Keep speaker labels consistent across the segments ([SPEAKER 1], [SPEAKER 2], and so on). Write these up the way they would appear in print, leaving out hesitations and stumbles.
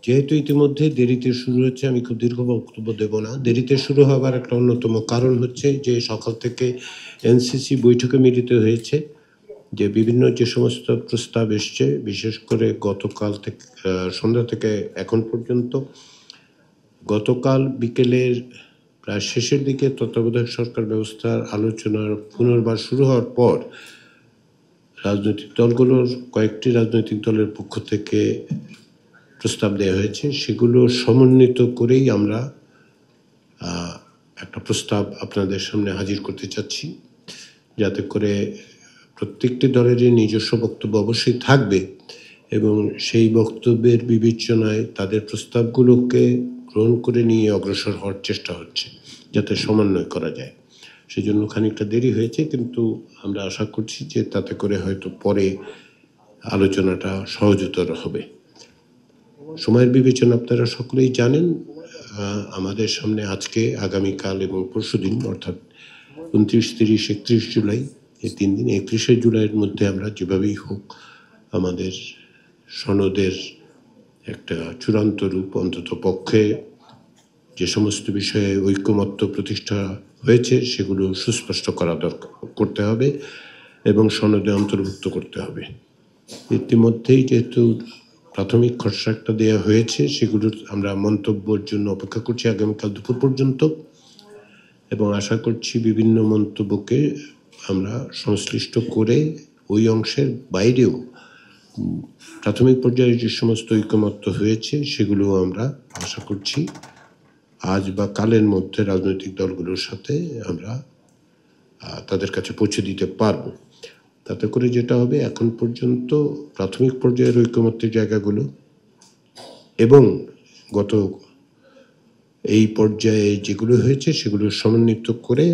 [SPEAKER 1] যেহেতু ইতিমধ্যে দেরিতে শুরু হচ্ছে, আমি খুব দীর্ঘ বক্তব্য দেব না। দেরিতে শুরু হবার একটা অন্যতম কারণ হচ্ছে যে সকাল থেকে এনসিসি বৈঠকে মিলিত হয়েছে, যে বিভিন্ন যে সমস্ত প্রস্তাব এসছে, বিশেষ করে গতকাল থেকে সন্ধ্যা থেকে এখন পর্যন্ত, গতকাল বিকেলের প্রায় শেষের দিকে তত্ত্বাবধায়ক সরকার ব্যবস্থার আলোচনার পুনর্বার শুরু হওয়ার পর রাজনৈতিক দলগুলোর কয়েকটি রাজনৈতিক দলের পক্ষ থেকে প্রস্তাব দেওয়া হয়েছে। সেগুলো সমন্বিত করেই আমরা একটা প্রস্তাব আপনাদের সামনে হাজির করতে চাচ্ছি, যাতে করে প্রত্যেকটি দলেরই নিজস্ব বক্তব্য অবশ্যই থাকবে এবং সেই বক্তব্যের বিবেচনায় তাদের প্রস্তাবগুলোকে গ্রহণ করে নিয়ে অগ্রসর হওয়ার চেষ্টা হচ্ছে, যাতে সমন্বয় করা যায়। সেজন্য খানিকটা দেরি হয়েছে, কিন্তু আমরা আশা করছি যে তাতে করে হয়তো পরে আলোচনাটা সহজতর হবে। সময়ের বিবেচনা আপনারা সকলেই জানেন। আমাদের সামনে আজকে, আগামীকাল এবং পরশুদিন, অর্থাৎ 29, 30, 31 জুলাই, এই 3 দিন, 31শে জুলাইয়ের মধ্যে আমরা যেভাবেই হোক আমাদের সনদের একটা চূড়ান্ত রূপ, অন্তত পক্ষে যে সমস্ত বিষয়ে ঐকমত্য প্রতিষ্ঠা হয়েছে সেগুলো সুস্পষ্ট করা দরকার, করতে হবে এবং সনদে অন্তর্ভুক্ত করতে হবে। ইতিমধ্যেই যেহেতু প্রাথমিক খসড়াটা দেওয়া হয়েছে, সেগুলোর আমরা মন্তব্যের জন্য অপেক্ষা করছি আগামীকাল দুপুর পর্যন্ত, এবং আশা করছি বিভিন্ন মন্তব্যকে আমরা সংশ্লিষ্ট করে ওই অংশের বাইরেও প্রাথমিক পর্যায়ে যে সমস্ত ঐকমত্য হয়েছে সেগুলো আমরা আশা করছি আজ বা কালের মধ্যে রাজনৈতিক দলগুলোর সাথে আমরা তাদের কাছে পৌঁছে দিতে পারবো। তাতে করে যেটা হবে, এখন পর্যন্ত প্রাথমিক পর্যায়ের ঐকমত্যের জায়গাগুলো এবং গত এই পর্যায়ে যেগুলো হয়েছে সেগুলো সমন্বিত করে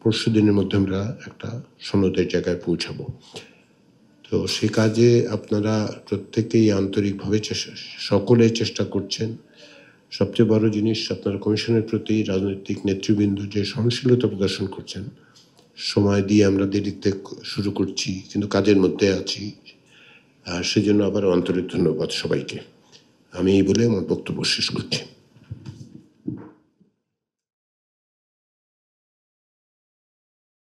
[SPEAKER 1] পরশু দিনের মধ্যে আমরা একটা সনদের জায়গায় পৌঁছাবো। তো সে কাজে আপনারা প্রত্যেকেই আন্তরিকভাবে সকলে চেষ্টা করছেন। সবচেয়ে বড় জিনিস, আপনারা কমিশনের প্রতি রাজনৈতিক নেতৃবৃন্দ যে সহনশীলতা প্রদর্শন করছেন। সময় দিয়ে আমরা দেরিতে শুরু করছি, কিন্তু কাজের মধ্যে আছি, সেজন্য আবার আন্তরিক ধন্যবাদ সবাইকে। আমি এই বলে আমার বক্তব্য শেষ করছি।